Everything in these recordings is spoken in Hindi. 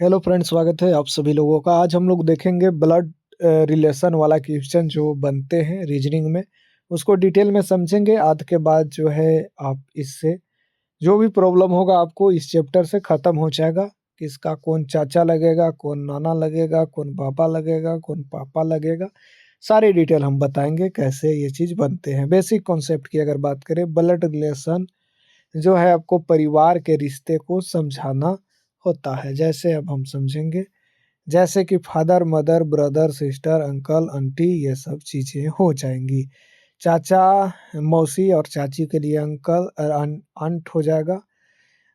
हेलो फ्रेंड्स, स्वागत है आप सभी लोगों का। आज हम लोग देखेंगे ब्लड रिलेशन वाला क्वेश्चन जो बनते हैं रीजनिंग में, उसको डिटेल में समझेंगे। आज के बाद जो है आप इससे जो भी प्रॉब्लम होगा आपको इस चैप्टर से ख़त्म हो जाएगा। किसका कौन चाचा लगेगा, कौन नाना लगेगा, कौन बाबा लगेगा, कौन पापा लगेगा, सारी डिटेल हम बताएंगे कैसे ये चीज़ बनते हैं। बेसिक कॉन्सेप्ट की अगर बात करें, ब्लड रिलेशन जो है आपको परिवार के रिश्ते को समझाना होता है। जैसे अब हम समझेंगे, जैसे कि father, mother, brother, sister, uncle, aunty, ये सब चीज़ें हो जाएंगी। चाचा, मौसी और चाची के लिए अंकल और आंट हो जाएगा।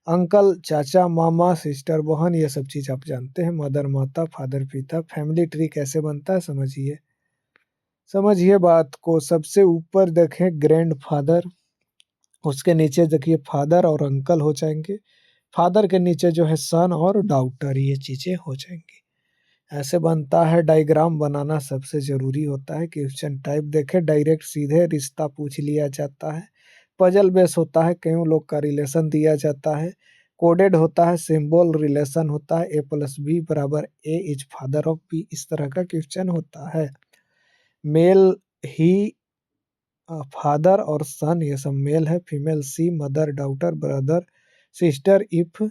अंकल, चाचा, मामा, सिस्टर, बहन, ये सब चीज़ आप जानते हैं। मदर, माता, फादर, पिता। फैमिली ट्री कैसे बनता है समझिए। समझिए बात को। सबसे ऊपर देखें ग्रैंड फादर, उसके नीचे देखिए फादर और अंकल हो जाएंगे। फादर के नीचे जो है सन और डॉटर, ये चीज़ें हो जाएंगी। ऐसे बनता है। डायग्राम बनाना सबसे ज़रूरी होता है। क्वेश्चन टाइप देखें, डायरेक्ट सीधे रिश्ता पूछ लिया जाता है। पजल बेस होता है, कई लोग का रिलेशन दिया जाता है। कोडेड होता है, सिंबल रिलेशन होता है। A+B बराबर A is father of B, इस तरह का क्वेश्चन होता है। मेल ही फादर और सन, ये सब मेल है। Female C, mother, daughter, brother, sister, if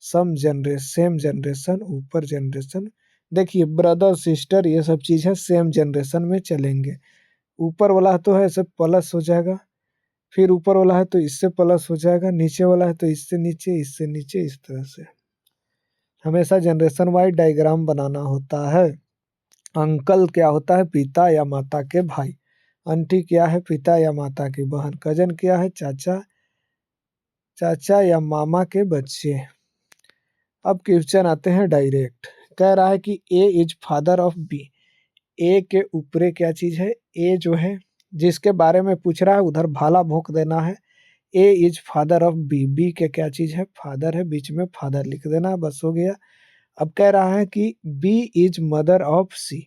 some generation, same generation, ऊपर जनरेशन। देखिए ब्रदर सिस्टर ये सब चीज़ है, सेम जनरेशन में चलेंगे। ऊपर वाला तो है सब प्लस हो जाएगा, फिर ऊपर वाला है तो इससे प्लस हो जाएगा, नीचे वाला है तो इससे नीचे, इससे नीचे, इस तरह से हमेशा जनरेशन वाइज डायग्राम बनाना होता है। अंकल क्या होता है? पिता या माता के भाई। आंटी क्या है? पिता या माता की बहन। कजन क्या है? चाचा, चाचा या मामा के बच्चे। अब क्वेश्चन आते हैं डायरेक्ट। कह रहा है कि ए इज फादर ऑफ बी। ए के ऊपरे क्या चीज है? ए जो है जिसके बारे में पूछ रहा है उधर भाला भोंक देना है। A is father of B. B के क्या चीज है? फादर है, बीच में फादर लिख देना, बस हो गया। अब कह रहा है कि B is mother of C.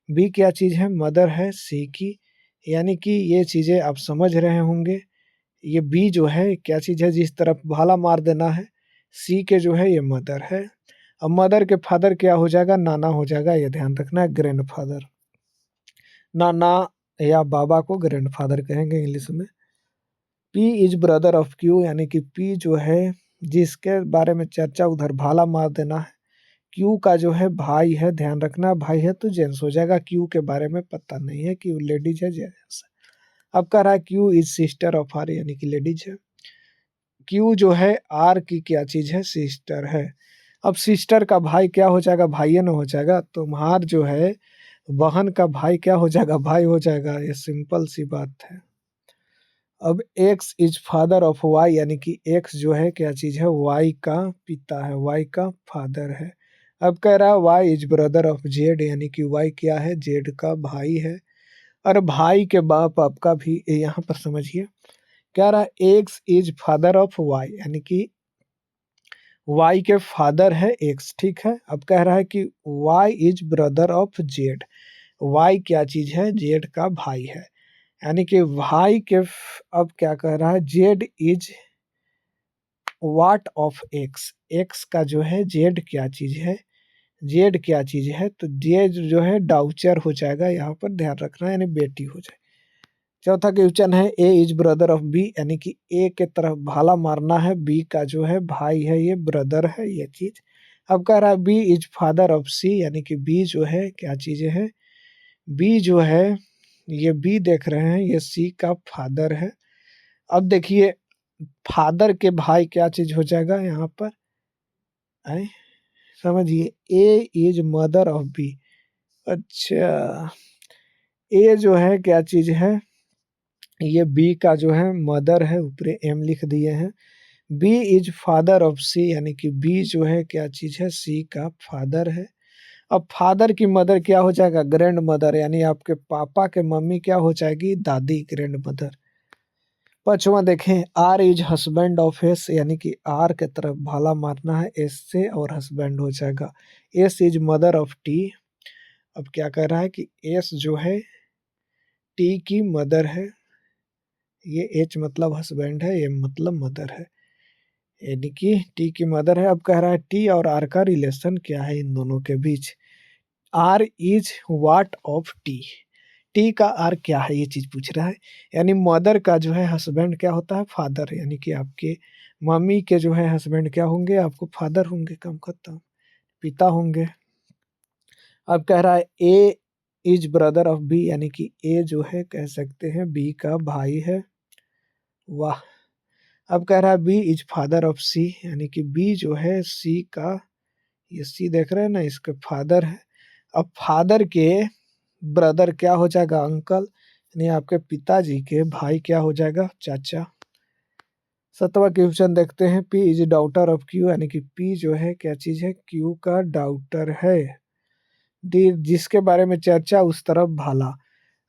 B क्या चीज है? मदर है सी की। यानी कि ये चीजें आप समझ रहे होंगे। ये बी जो है क्या चीज है? जिस तरफ भाला मार देना है। सी के जो है ये मदर है। अब मदर के फादर क्या हो जाएगा? नाना हो जाएगा, ये ध्यान रखना है। ग्रैंडफादर, नाना या बाबा को ग्रैंडफादर कहेंगे इंग्लिश में। P is brother of Q, यानी कि पी जो है जिसके बारे में चर्चा उधर भाला मार देना है। क्यू का जो है भाई है, ध्यान रखना, भाई है तो जेंट्स हो जाएगा। क्यू के बारे में पता नहीं है कि लेडीज है जेंट्स है। अब कह रहा है Q is sister of R, यानी कि लेडीज है। क्यू जो है आर की क्या चीज है? सिस्टर है। अब सिस्टर का भाई क्या हो जाएगा? भाई न हो जाएगा। तो मार जो है बहन का भाई क्या हो जाएगा? भाई हो जाएगा। ये सिंपल सी बात है। अब X is father of Y, यानी कि एक्स जो है क्या चीज है? वाई का पिता है, वाई का फादर है। अब कह रहा है Y is brother of Z, यानी कि वाई क्या है? जेड का भाई है। और भाई के बाप आपका भी यहाँ पर समझिए। कह रहा है X is father of Y, यानी कि वाई के फादर है एक्स, ठीक है। अब कह रहा है कि Y is brother of Z. Y क्या चीज है? जेड का भाई है। यानी कि भाई के अब क्या कह रहा है? Z is what of x. X का जो है जेड क्या चीज है? जेड क्या चीज है? तो जेड जो है डाउचर हो जाएगा, यहाँ पर ध्यान रखना, यानी बेटी हो जाए। चौथा क्वेश्चन है A is brother of B, यानी कि ए के तरफ भाला मारना है। बी का जो है भाई है, ये ब्रदर है, ये चीज। अब कह रहा है बी इज फादर ऑफ सी, यानी कि बी जो है क्या चीज है? बी जो है ये बी देख रहे हैं, ये सी का फादर है। अब देखिए फादर के भाई क्या चीज हो जाएगा यहाँ पर? आए समझिए, ए इज मदर ऑफ बी। अच्छा, ए जो है क्या चीज है? ये बी का जो है मदर है, ऊपरे एम लिख दिए हैं। बी इज फादर ऑफ सी, यानी कि बी जो है क्या चीज है? सी का फादर है। अब फादर की मदर क्या हो जाएगा? ग्रैंड मदर, यानी आपके पापा के मम्मी क्या हो जाएगी? दादी, ग्रैंड मदर। पांचवा देखें, R is husband of S, यानी कि आर के तरफ भाला मारना है एस से और हस्बैंड हो जाएगा। S is mother of T. अब क्या कह रहा है कि एस जो है टी की मदर है। ये एच मतलब हस्बैंड है, ये मतलब मदर है। यानी कि टी की मदर है। अब कह रहा है टी और आर का रिलेशन क्या है इन दोनों के बीच। R is what of T. T का आर क्या है ये चीज पूछ रहा है। यानी मदर का जो है हस्बैंड क्या होता है, फादर। यानी कि आपके मम्मी के जो है हस्बैंड क्या होंगे, आपको फादर होंगे, कम खत्म, पिता होंगे। अब कह रहा है A is brother of B, यानी कि ए जो है कह सकते हैं बी का भाई है। वाह। अब कह रहा है बी इज फादर ऑफ सी, यानी कि बी जो है सी का, ये सी देख रहे हैं ना, इसके फादर है। अब फादर के ब्रदर क्या हो जाएगा, अंकल। यानी आपके पिताजी के भाई क्या हो जाएगा, चाचा। 7वां क्वेश्चन देखते हैं। P is daughter of Q, यानी कि पी जो है क्या चीज है, क्यू का डॉटर है। डी जिसके बारे में चर्चा उस तरफ भाला।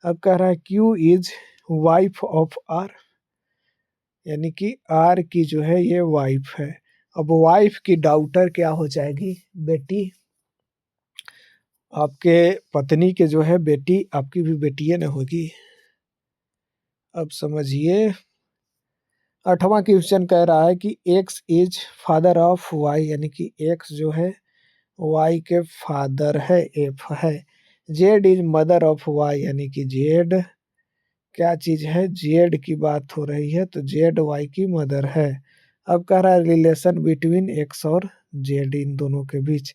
अब कह रहा है Q is wife of R, यानी कि आर की जो है ये वाइफ है। अब वाइफ की डॉटर क्या हो जाएगी, बेटी। आपके पत्नी के जो है बेटी, आपकी भी बेटी है ना होगी। अब समझिए 8वां क्वेश्चन कह रहा है कि X is father of Y, यानी कि एक्स जो है वाई के फादर है, एफ है। Z is mother of Y, यानी कि जेड क्या चीज है, जेड की बात हो रही है, तो जेड वाई की मदर है। अब कह रहा है रिलेशन बिटवीन एक्स और जेड, इन दोनों के बीच।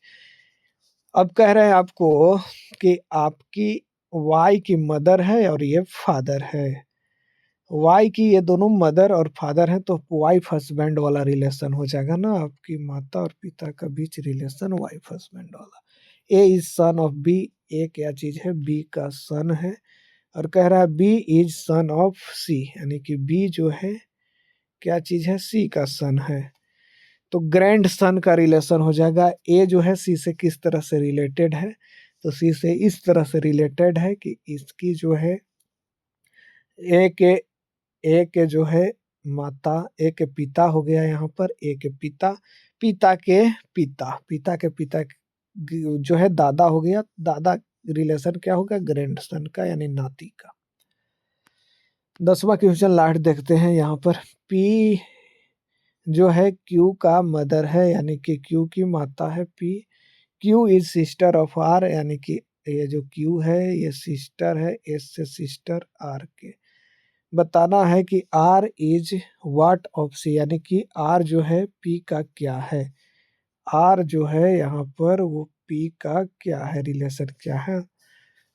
अब कह रहे हैं आपको कि आपकी वाई की मदर है और ये फादर है। वाई की ये दोनों मदर और फादर हैं, तो वाइफ हस्बैंड वाला रिलेशन हो जाएगा ना, आपकी माता और पिता का बीच रिलेशन वाइफ हस्बैंड वाला। ए इज सन ऑफ बी, ए क्या चीज है, बी का सन है। और कह रहा है बी इज सन ऑफ सी, यानी कि बी जो है क्या चीज है, सी का सन है। तो ग्रैंड सन का रिलेशन हो जाएगा। ए जो है सी से किस तरह से रिलेटेड है, तो सी से इस तरह से रिलेटेड है कि इसकी जो है ए के ए के जो है माता, ए के पिता हो गया यहाँ पर, ए के पिता, पिता के पिता, पिता के पिता जो है दादा हो गया, दादा रिलेशन क्या होगा, ग्रैंडसन का, यानी नाती का। 10वां क्वेश्चन लास्ट देखते हैं यहाँ पर। पी जो है क्यू का मदर है, यानी कि क्यू की माता है P. Q is sister of R, यानी कि ये जो क्यू है ये सिस्टर है एस से सिस्टर आर के। बताना है कि आर इज व्हाट ऑफ सी, यानी कि आर जो है पी का क्या है। आर जो है यहाँ पर वो पी का क्या है, रिलेशन क्या है,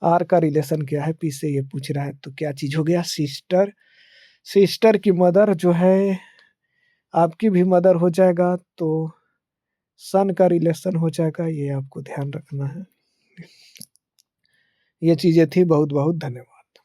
आर का रिलेशन क्या है, पी से ये पूछ रहा है। तो क्या चीज हो गया, सिस्टर। सिस्टर की मदर जो है आपकी भी मदर हो जाएगा, तो सन का रिलेशन हो जाएगा, ये आपको ध्यान रखना है। ये चीजें थी। बहुत बहुत धन्यवाद।